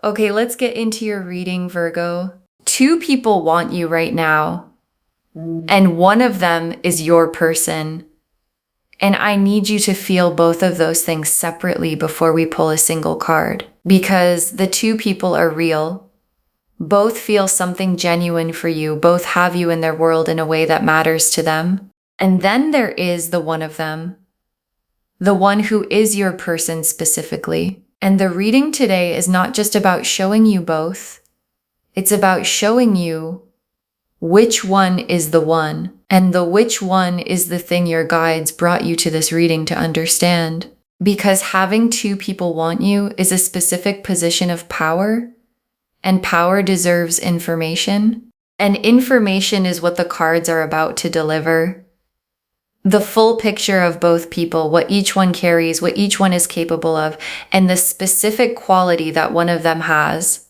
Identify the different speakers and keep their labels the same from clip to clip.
Speaker 1: Okay, let's get into your reading, Virgo. Two people want you right now, and one of them is your person. And I need you to feel both of those things separately before we pull a single card, because the two people are real. Both feel something genuine for you. Both have you in their world in a way that matters to them. And then there is the one of them, the one who is your person specifically. And the reading today is not just about showing you both. It's about showing you which one is the one, and the which one is the thing your guides brought you to this reading to understand. Because having two people want you is a specific position of power, and power deserves information. And information is what the cards are about to deliver. The full picture of both people, what each one carries, what each one is capable of, and the specific quality that one of them has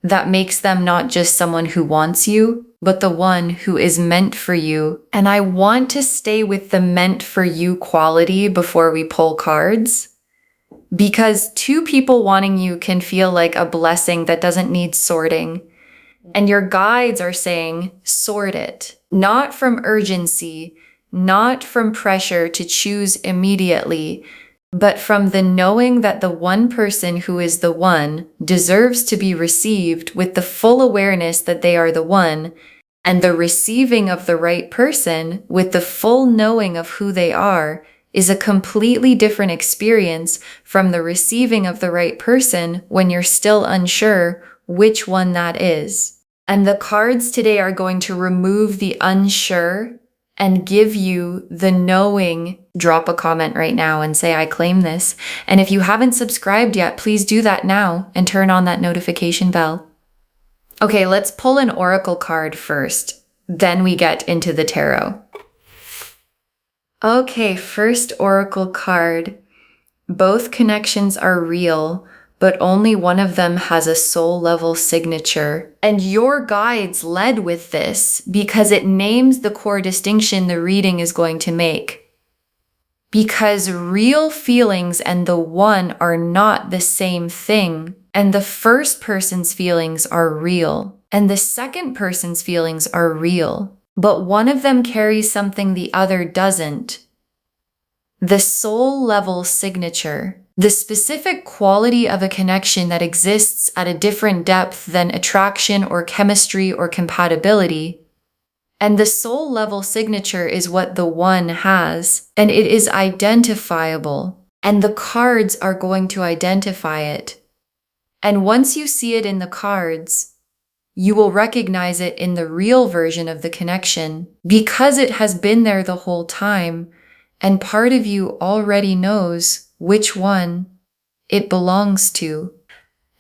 Speaker 1: that makes them not just someone who wants you, but the one who is meant for you. And I want to stay with the meant for you quality before we pull cards, because two people wanting you can feel like a blessing that doesn't need sorting. And your guides are saying, sort it, not from urgency, not from pressure to choose immediately, but from the knowing that the one person who is the one deserves to be received with the full awareness that they are the one, and the receiving of the right person with the full knowing of who they are is a completely different experience from the receiving of the right person when you're still unsure which one that is. And the cards today are going to remove the unsure and give you the knowing. Drop a comment right now and say, I claim this. And if you haven't subscribed yet, please do that now and turn on that notification bell. Okay, let's pull an oracle card first. Then we get into the tarot. Okay, first oracle card. Both connections are real, but only one of them has a soul level signature. And your guides led with this because it names the core distinction the reading is going to make. Because real feelings and the one are not the same thing. And the first person's feelings are real, and the second person's feelings are real. But one of them carries something the other doesn't. The soul level signature. The specific quality of a connection that exists at a different depth than attraction or chemistry or compatibility. And the soul level signature is what the one has, and it is identifiable, and the cards are going to identify it. And once you see it in the cards, you will recognize it in the real version of the connection because it has been there the whole time, and part of you already knows which one it belongs to.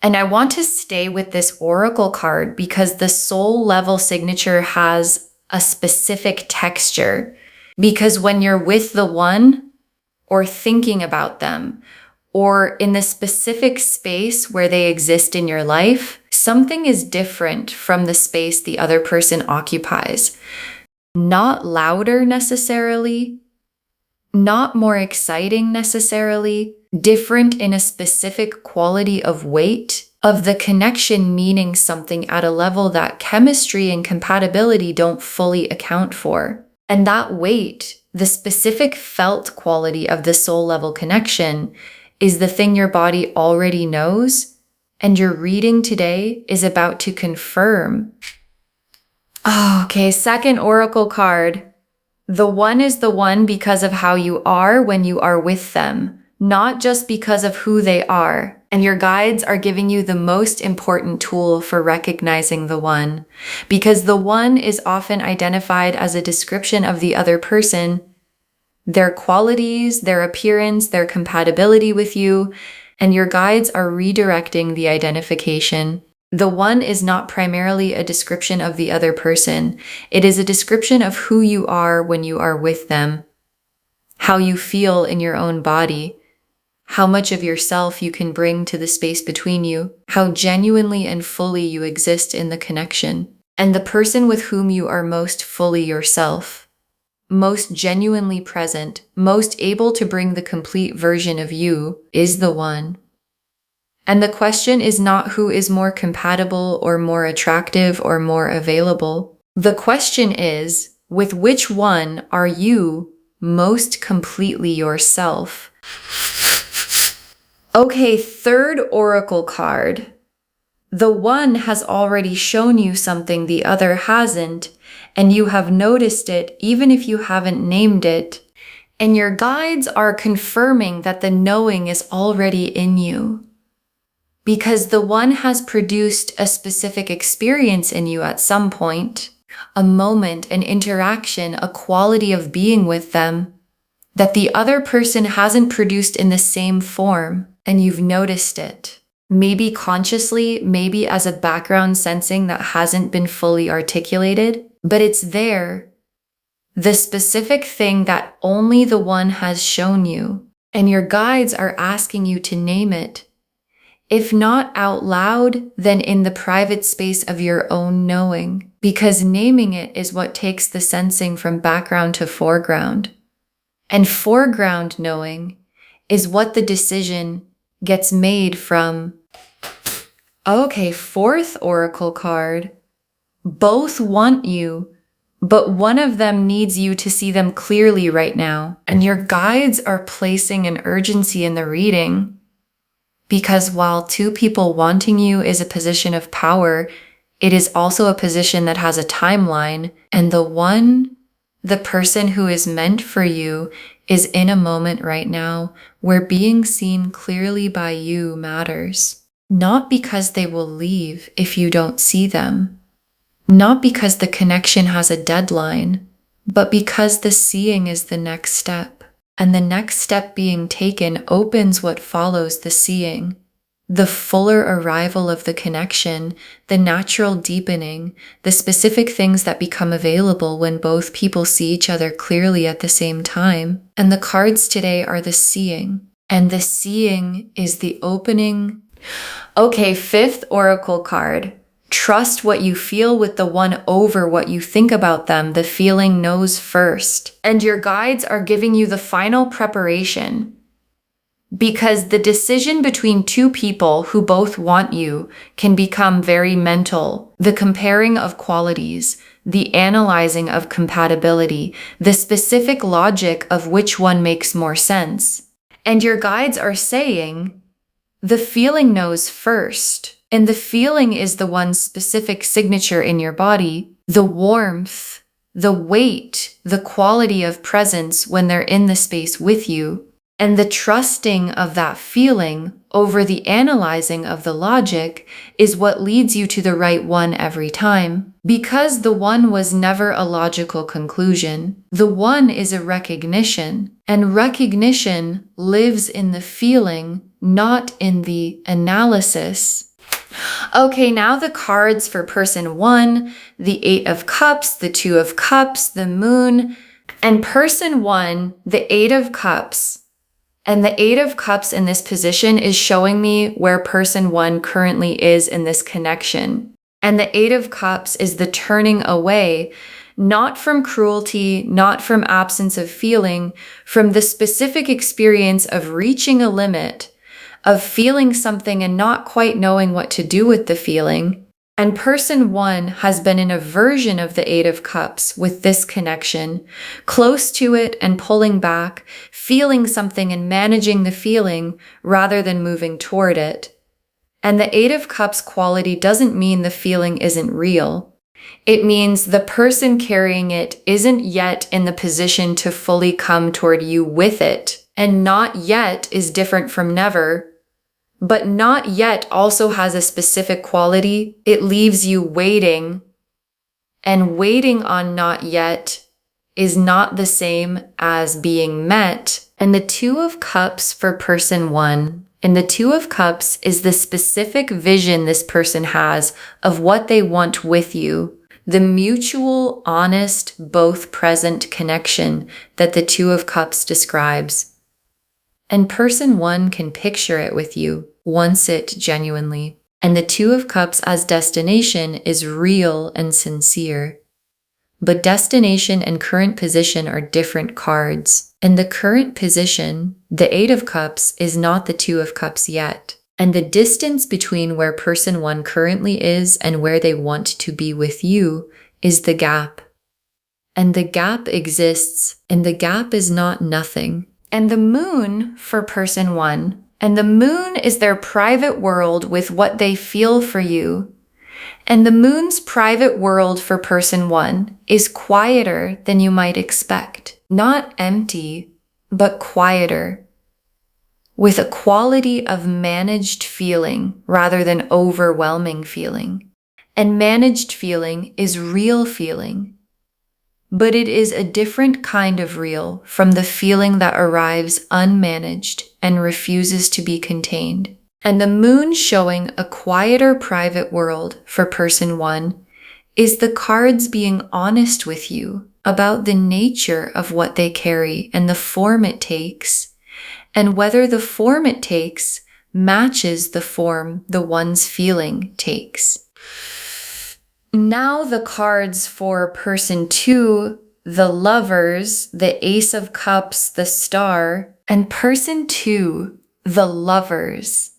Speaker 1: And I want to stay with this oracle card because the soul level signature has a specific texture. Because when you're with the one, or thinking about them, or in the specific space where they exist in your life, something is different from the space the other person occupies. Not louder necessarily, not more exciting necessarily, different in a specific quality of weight, of the connection meaning something at a level that chemistry and compatibility don't fully account for. And that weight, the specific felt quality of the soul level connection, is the thing your body already knows, and your reading today is about to confirm. Okay, second oracle card. The one is the one because of how you are when you are with them, not just because of who they are. And your guides are giving you the most important tool for recognizing the one, because the one is often identified as a description of the other person, their qualities, their appearance, their compatibility with you, and your guides are redirecting the identification. The one is not primarily a description of the other person. It is a description of who you are when you are with them, how you feel in your own body, how much of yourself you can bring to the space between you, how genuinely and fully you exist in the connection, and the person with whom you are most fully yourself. Most genuinely present, most able to bring the complete version of you is the one. And the question is not who is more compatible or more attractive or more available. The question is, with which one are you most completely yourself? Okay, third oracle card. The one has already shown you something the other hasn't, and you have noticed it even if you haven't named it. And your guides are confirming that the knowing is already in you. Because the one has produced a specific experience in you at some point, a moment, an interaction, a quality of being with them that the other person hasn't produced in the same form, and you've noticed it. Maybe consciously, maybe as a background sensing that hasn't been fully articulated, but it's there. The specific thing that only the one has shown you, and your guides are asking you to name it. If not out loud, then in the private space of your own knowing, because naming it is what takes the sensing from background to foreground. And foreground knowing is what the decision gets made from. Okay, fourth oracle card. Both want you, but one of them needs you to see them clearly right now. And your guides are placing an urgency in the reading. Because while two people wanting you is a position of power, it is also a position that has a timeline. And the person who is meant for you is in a moment right now where being seen clearly by you matters. Not because they will leave if you don't see them. Not because the connection has a deadline, but because the seeing is the next step. And the next step being taken opens what follows the seeing. The fuller arrival of the connection, the natural deepening, the specific things that become available when both people see each other clearly at the same time. And the cards today are the seeing. And the seeing is the opening. Okay, fifth oracle card. Trust what you feel with the one over what you think about them. The feeling knows first. And your guides are giving you the final preparation. Because the decision between two people who both want you can become very mental. The comparing of qualities, the analyzing of compatibility, the specific logic of which one makes more sense. And your guides are saying, the feeling knows first. And the feeling is the one specific signature in your body, the warmth, the weight, the quality of presence when they're in the space with you. And the trusting of that feeling over the analyzing of the logic is what leads you to the right one every time. Because the one was never a logical conclusion. The one is a recognition. And recognition lives in the feeling, not in the analysis. Okay, now the cards for person one, the Eight of Cups, the Two of Cups, the Moon, and person one, the Eight of Cups. And the Eight of Cups in this position is showing me where person one currently is in this connection. And the Eight of Cups is the turning away, not from cruelty, not from absence of feeling, from the specific experience of reaching a limit, of feeling something and not quite knowing what to do with the feeling. And person one has been in a version of the Eight of Cups with this connection, close to it and pulling back, feeling something and managing the feeling rather than moving toward it. And the Eight of Cups quality doesn't mean the feeling isn't real. It means the person carrying it isn't yet in the position to fully come toward you with it. And not yet is different from never. But not yet also has a specific quality. It leaves you waiting. And waiting on not yet is not the same as being met. And the Two of Cups for person one. And the Two of Cups is the specific vision this person has of what they want with you. The mutual, honest, both present connection that the Two of Cups describes. And person one can picture it with you, wants it genuinely. And the Two of Cups as destination is real and sincere. But destination and current position are different cards. And the current position, the Eight of Cups, is not the Two of Cups yet. And the distance between where person one currently is and where they want to be with you is the gap. And the gap exists, and the gap is not nothing. And the moon for person one, and the moon is their private world with what they feel for you. And the moon's private world for person one is quieter than you might expect. Not empty, but quieter, with a quality of managed feeling rather than overwhelming feeling. And managed feeling is real feeling, but it is a different kind of real from the feeling that arrives unmanaged and refuses to be contained. And the moon showing a quieter private world for person one is the cards being honest with you about the nature of what they carry and the form it takes, and whether the form it takes matches the form the one's feeling takes. Now the cards for person two, the Lovers, the Ace of Cups, the Star, and person two, the Lovers.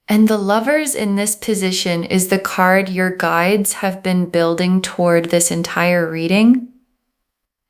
Speaker 1: And the Lovers in this position is the card your guides have been building toward this entire reading.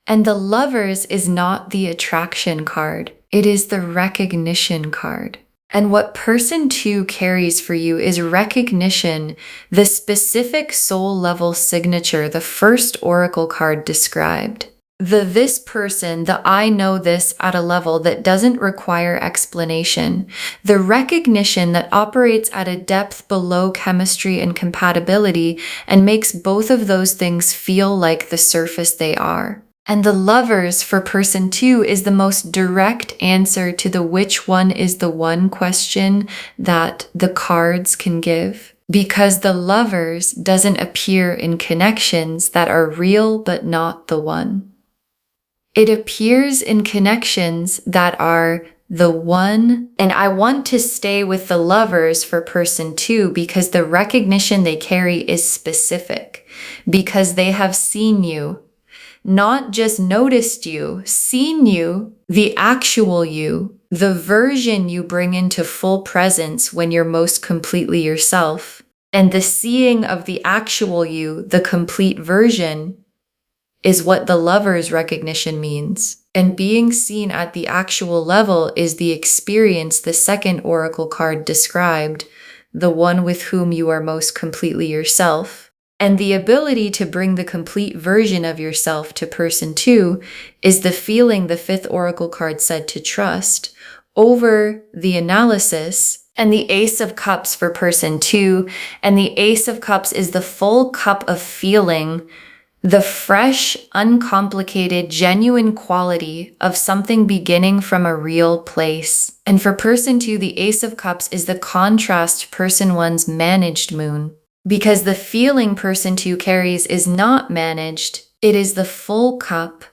Speaker 1: And the Lovers is not the attraction card. It is the recognition card. And what person two carries for you is recognition, the specific soul level signature the first oracle card described. The this person, the I know this at a level that doesn't require explanation. The recognition that operates at a depth below chemistry and compatibility and makes both of those things feel like the surface they are. And the Lovers for person two is the most direct answer to the which one is the one question that the cards can give. Because the Lovers doesn't appear in connections that are real but not the one. It appears in connections that are the one, and I want to stay with the Lovers for person two because the recognition they carry is specific, because they have seen you, not just noticed you, seen you, the actual you, the version you bring into full presence when you're most completely yourself, and the seeing of the actual you, the complete version, is what the Lover's recognition means. And being seen at the actual level is the experience the second oracle card described, the one with whom you are most completely yourself. And the ability to bring the complete version of yourself to person two is the feeling the fifth oracle card said to trust over the analysis. And the Ace of Cups for person two, and the Ace of Cups is the full cup of feeling, the fresh, uncomplicated, genuine quality of something beginning from a real place. And for person two, the Ace of Cups is the contrast to person one's managed moon. Because the feeling person two carries is not managed, it is the full cup,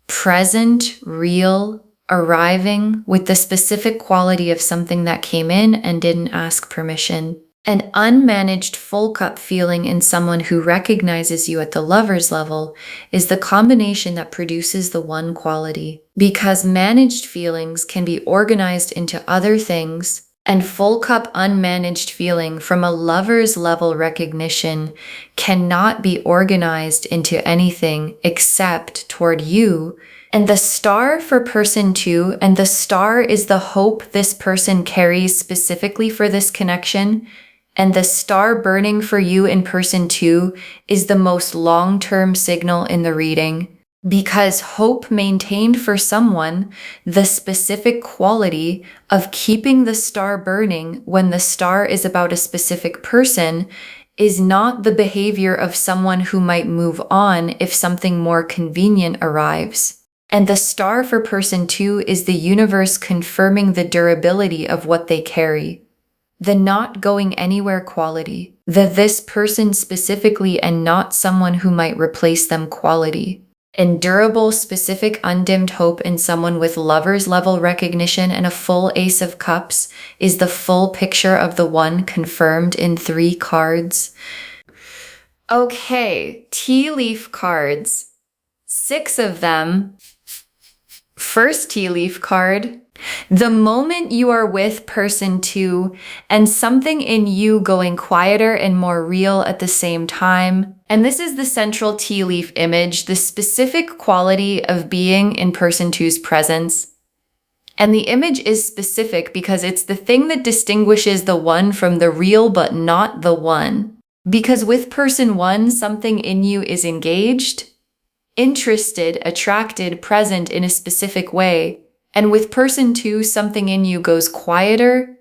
Speaker 1: present, real, arriving with the specific quality of something that came in and didn't ask permission. An unmanaged full cup feeling in someone who recognizes you at the Lover's level is the combination that produces the one quality. Because managed feelings can be organized into other things, and full cup unmanaged feeling from a Lover's level recognition cannot be organized into anything except toward you. And the Star for person two, and the Star is the hope this person carries specifically for this connection. And the star burning for you in person two is the most long-term signal in the reading, because hope maintained for someone the specific quality of keeping the star burning when the star is about a specific person is not the behavior of someone who might move on if something more convenient arrives. And the Star for person two is the universe confirming the durability of what they carry. The not going anywhere quality, the this person specifically and not someone who might replace them quality. And durable, specific, undimmed hope in someone with Lover's level recognition and a full Ace of Cups is the full picture of the one confirmed in 3 cards. Okay, tea leaf cards. 6 of them. First tea leaf card. The moment you are with person 2 and something in you going quieter and more real at the same time, and this is the central tea leaf image, the specific quality of being in person 2's presence. And the image is specific because it's the thing that distinguishes the one from the real but not the one. Because with person 1, something in you is engaged, interested, attracted, present in a specific way. And with person 2, something in you goes quieter,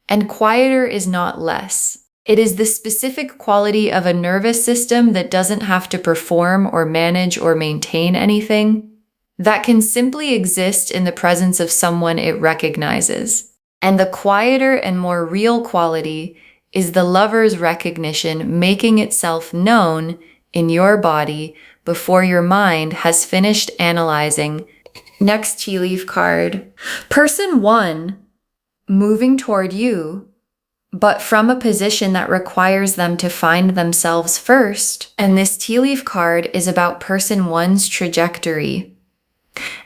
Speaker 1: and quieter is not less. It is the specific quality of a nervous system that doesn't have to perform or manage or maintain anything, that can simply exist in the presence of someone it recognizes. And the quieter and more real quality is the lover's recognition making itself known in your body before your mind has finished analyzing. Next tea leaf card. Person 1 moving toward you, but from a position that requires them to find themselves first. And this tea leaf card is about person 1's trajectory.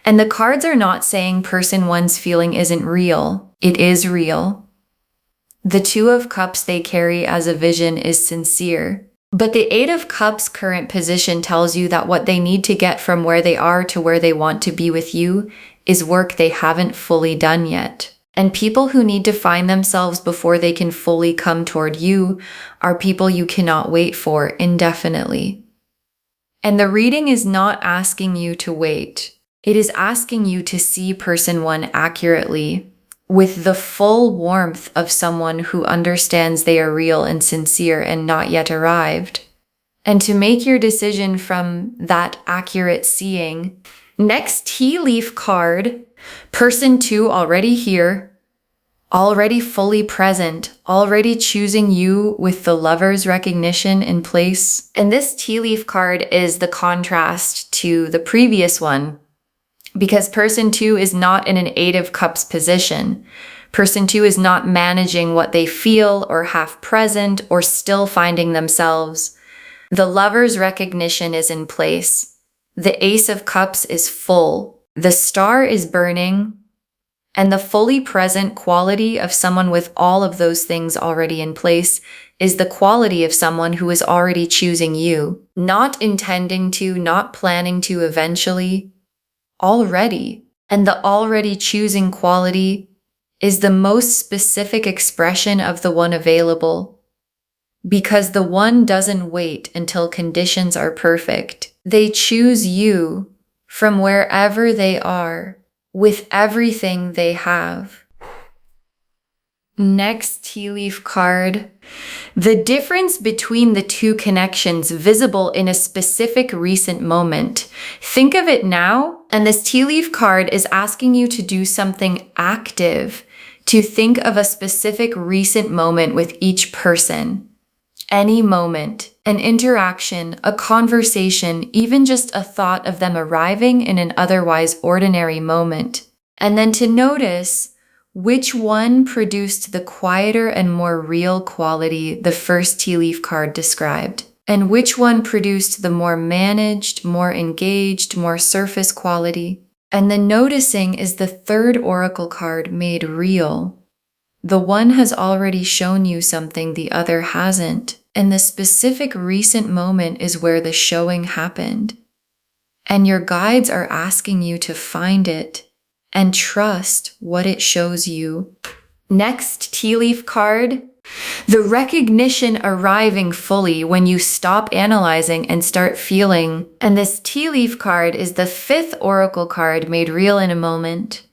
Speaker 1: And the cards are not saying person 1's feeling isn't real. It is real. The 2 of Cups they carry as a vision is sincere. But the 8 of Cups current position tells you that what they need to get from where they are to where they want to be with you is work they haven't fully done yet. And people who need to find themselves before they can fully come toward you are people you cannot wait for indefinitely. And the reading is not asking you to wait. It is asking you to see person 1 accurately, with the full warmth of someone who understands they are real and sincere and not yet arrived, and to make your decision from that accurate seeing. Next tea leaf card, person 2 already here, already fully present, already choosing you with the lover's recognition in place. And this tea leaf card is the contrast to the previous one, because person 2 is not in an 8 of Cups position. Person 2 is not managing what they feel or have present or still finding themselves. The lover's recognition is in place. The Ace of Cups is full. The star is burning. And the fully present quality of someone with all of those things already in place is the quality of someone who is already choosing you, not intending to, not planning to eventually, already. And the already choosing quality is the most specific expression of the one available, because the one doesn't wait until conditions are perfect. They choose you from wherever they are, with everything they have. Next tea leaf card. The difference between the two connections visible in a specific recent moment. Think of it now, and this tea leaf card is asking you to do something active, to think of a specific recent moment with each person. Any moment, an interaction, a conversation, even just a thought of them arriving in an otherwise ordinary moment. And then to notice which one produced the quieter and more real quality the first tea leaf card described, and which one produced the more managed, more engaged, more surface quality. And the noticing is the third oracle card made real. The one has already shown you something the other hasn't, and the specific recent moment is where the showing happened. And your guides are asking you to find it and trust what it shows you. Next tea leaf card. The recognition arriving fully when you stop analyzing and start feeling. And this tea leaf card is the fifth oracle card made real in a moment,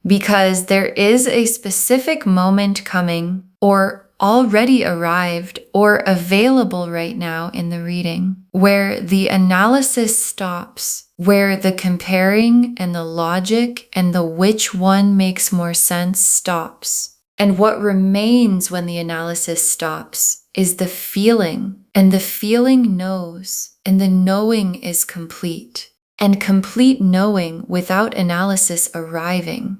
Speaker 1: because there is a specific moment coming, or already arrived, or available right now in the reading, where the analysis stops, where the comparing and the logic and the which one makes more sense stops. And what remains when the analysis stops is the feeling, and the feeling knows, and the knowing is complete, and complete knowing without analysis arriving.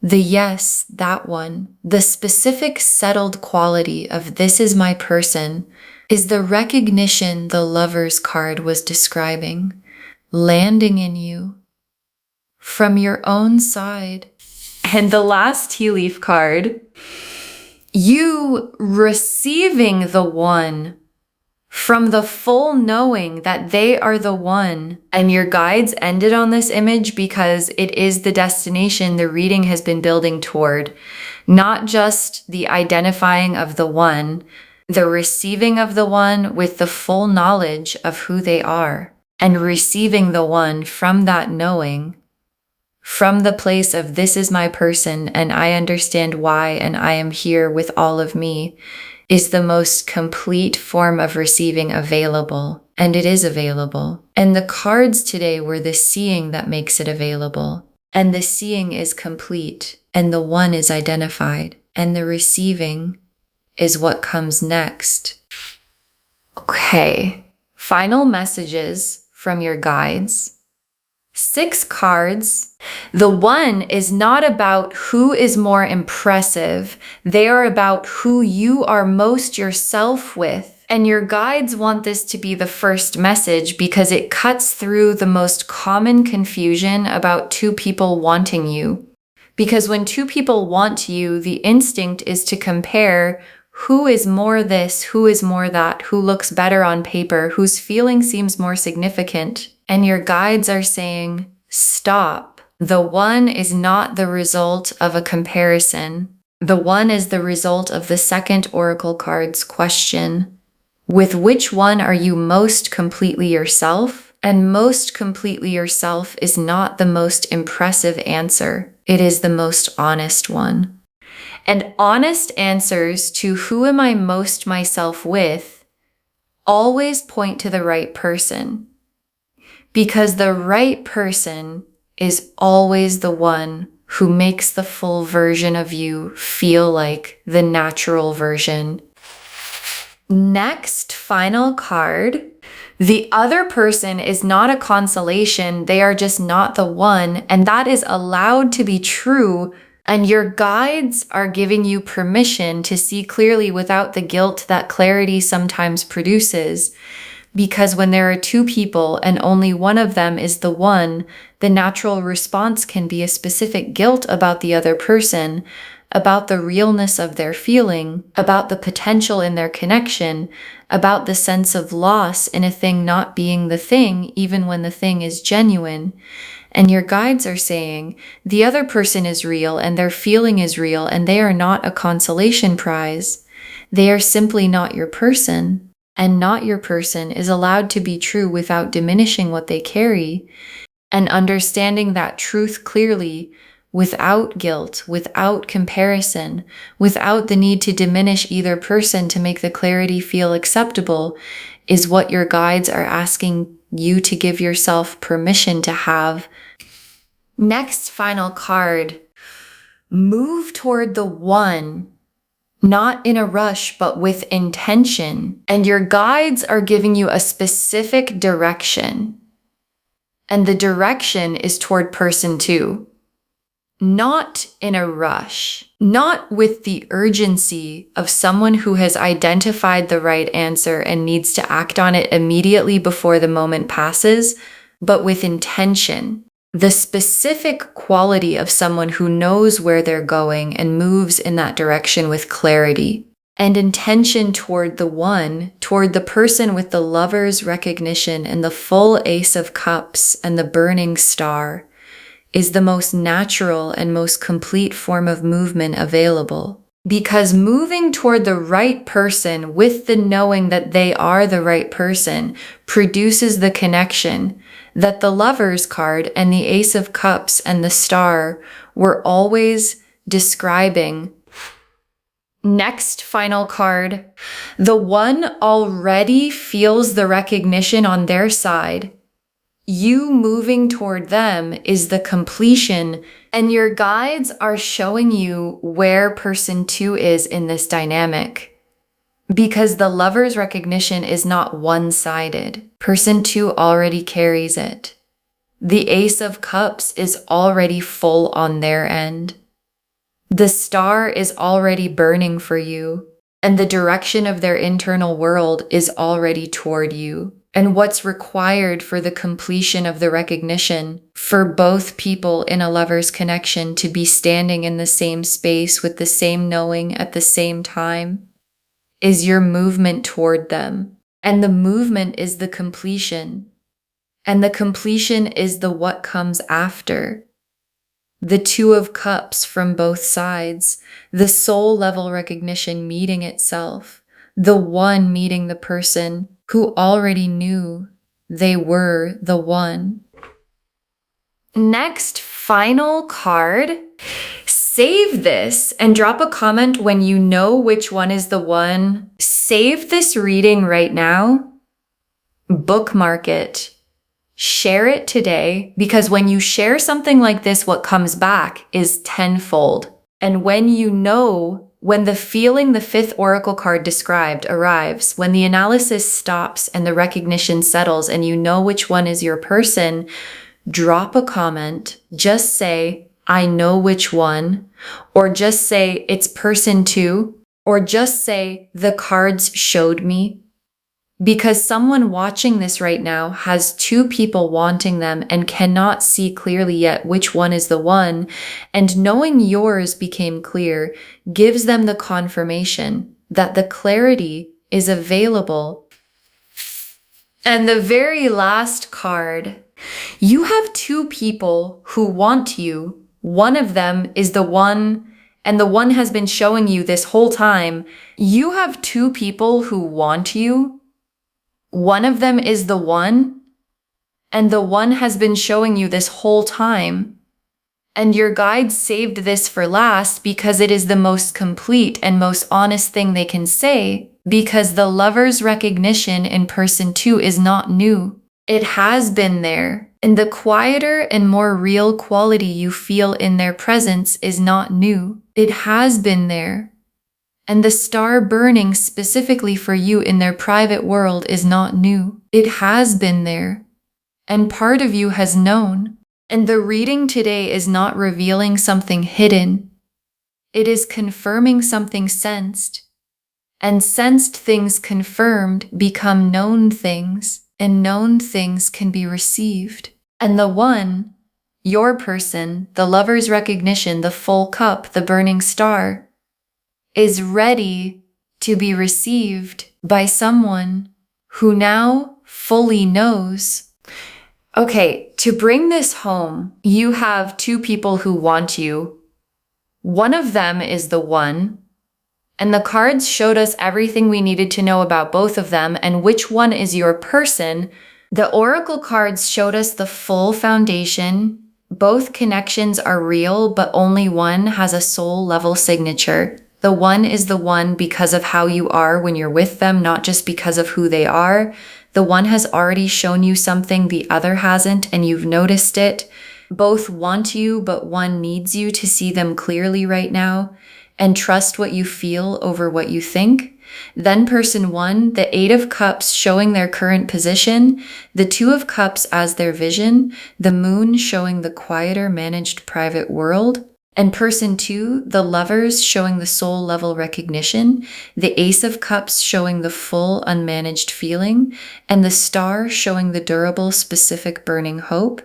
Speaker 1: The yes, that one, the specific settled quality of this is my person, is the recognition the lover's card was describing, landing in you from your own side. And the last tea leaf card, you receiving the one from the full knowing that they are the one. And your guides ended on this image because it is the destination the reading has been building toward. Not just the identifying of the one, the receiving of the one with the full knowledge of who they are, and receiving the one from that knowing, from the place of this is my person and I understand why and I am here with all of me, is the most complete form of receiving available. And it is available. And the cards today were the seeing that makes it available. And the seeing is complete. And the one is identified. And the receiving is what comes next. Okay. Final messages from your guides. 6 cards. The one is not about who is more impressive. They are about who you are most yourself with. And your guides want this to be the first message because it cuts through the most common confusion about 2 people wanting you. Because when 2 people want you, the instinct is to compare who is more this, who is more that, who looks better on paper, whose feeling seems more significant. And your guides are saying, stop. The one is not the result of a comparison. The one is the result of the second oracle card's question. With which one are you most completely yourself? And most completely yourself is not the most impressive answer. It is the most honest one. And honest answers to who am I most myself with always point to the right person. Because the right person is always the one who makes the full version of you feel like the natural version. Next, final card. The other person is not a consolation. They are just not the one. And that is allowed to be true. And your guides are giving you permission to see clearly without the guilt that clarity sometimes produces. Because when there are 2 people and only one of them is the one, the natural response can be a specific guilt about the other person, about the realness of their feeling, about the potential in their connection, about the sense of loss in a thing not being the thing, even when the thing is genuine. And your guides are saying, the other person is real and their feeling is real and they are not a consolation prize. They are simply not your person. And not your person is allowed to be true without diminishing what they carry, and understanding that truth clearly, without guilt, without comparison, without the need to diminish either person to make the clarity feel acceptable, is what your guides are asking you to give yourself permission to have. Next final card. Move toward the one. Not in a rush, but with intention. And your guides are giving you a specific direction. And the direction is toward person 2. Not in a rush. Not with the urgency of someone who has identified the right answer and needs to act on it immediately before the moment passes, but with intention. The specific quality of someone who knows where they're going and moves in that direction with clarity. And intention toward the one, toward the person with the lover's recognition and the full Ace of Cups and the burning star, is the most natural and most complete form of movement available. Because moving toward the right person with the knowing that they are the right person produces the connection that the Lover's card and the Ace of Cups and the Star were always describing. Next final card. The one already feels the recognition on their side. You moving toward them is the completion, and your guides are showing you where person 2 is in this dynamic. Because the Lover's recognition is not one-sided. Person 2 already carries it. The Ace of Cups is already full on their end. The Star is already burning for you, and the direction of their internal world is already toward you. and what's required for the completion of the recognition for both people in a lover's connection to be standing in the same space with the same knowing at the same time is your movement toward them. And the movement is the completion. And the completion is the what comes after. The Two of Cups from both sides, the soul level recognition meeting itself, the one meeting the person who already knew they were the one. Next, final card. Save this and drop a comment when you know which one is the one. Save this reading right now. Bookmark it. Share it today, because when you share something like this, what comes back is tenfold. And when you know, when the feeling the fifth oracle card described arrives, when the analysis stops and the recognition settles and you know which one is your person, drop a comment. Just say, I know which one, or just say, it's person 2, or just say, the cards showed me. Because someone watching this right now has 2 people wanting them and cannot see clearly yet which one is the one, and knowing yours became clear gives them the confirmation that the clarity is available. And the very last card, you have 2 people who want you. One of them is the one, and the one has been showing you this whole time. You have 2 people who want you. One of them is the one, and the one has been showing you this whole time. And your guides saved this for last because it is the most complete and most honest thing they can say, because the lover's recognition in person 2 is not new. It has been there, and the quieter and more real quality you feel in their presence is not new. It has been there. And the star burning specifically for you in their private world is not new. It has been there. And part of you has known. And the reading today is not revealing something hidden. It is confirming something sensed. And sensed things confirmed become known things, and known things can be received. And the one, your person, the lover's recognition, the full cup, the burning star, is ready to be received by someone who now fully knows. Okay, to bring this home, you have 2 people who want you. One of them is the one, and the cards showed us everything we needed to know about both of them and which one is your person. The oracle cards showed us the full foundation. Both connections are real, but only one has a soul level signature. The one is the one because of how you are when you're with them, not just because of who they are. The one has already shown you something the other hasn't, and you've noticed it. Both want you, but one needs you to see them clearly right now and trust what you feel over what you think. Then person 1, the 8 of Cups showing their current position, the 2 of Cups as their vision, the moon showing the quieter managed private world. And person 2, the lovers showing the soul level recognition, the Ace of Cups showing the full unmanaged feeling, and the star showing the durable specific burning hope.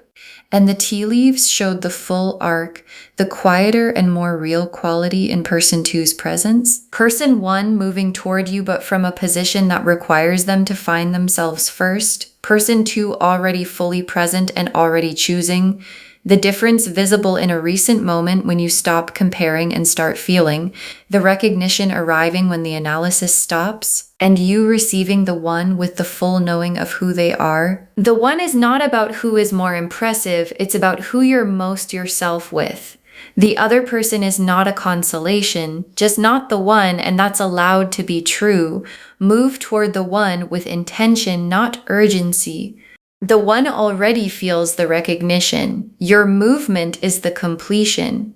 Speaker 1: And the tea leaves showed the full arc, the quieter and more real quality in person 2's presence. Person 1 moving toward you but from a position that requires them to find themselves first. Person 2 already fully present and already choosing. The difference visible in a recent moment when you stop comparing and start feeling, the recognition arriving when the analysis stops, and you receiving the one with the full knowing of who they are. The one is not about who is more impressive, it's about who you're most yourself with. The other person is not a consolation, just not the one, and that's allowed to be true. Move toward the one with intention, not urgency. The one already feels the recognition. Your movement is the completion.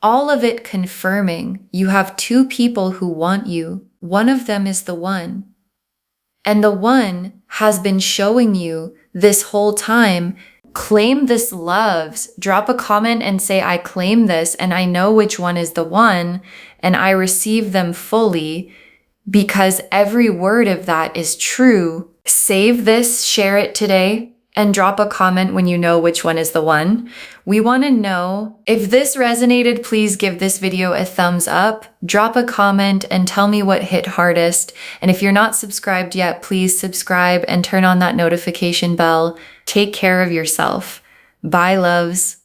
Speaker 1: All of it confirming you have 2 people who want you. One of them is the one. And the one has been showing you this whole time. Claim this loves. Drop a comment and say, I claim this and I know which one is the one and I receive them fully, because every word of that is true. Save this, share it today, and drop a comment when you know which one is the one. We want to know if this resonated. Please give this video a thumbs up, drop a comment, and tell me what hit hardest. And if you're not subscribed yet, please subscribe and turn on that notification bell. Take care of yourself. Bye, loves.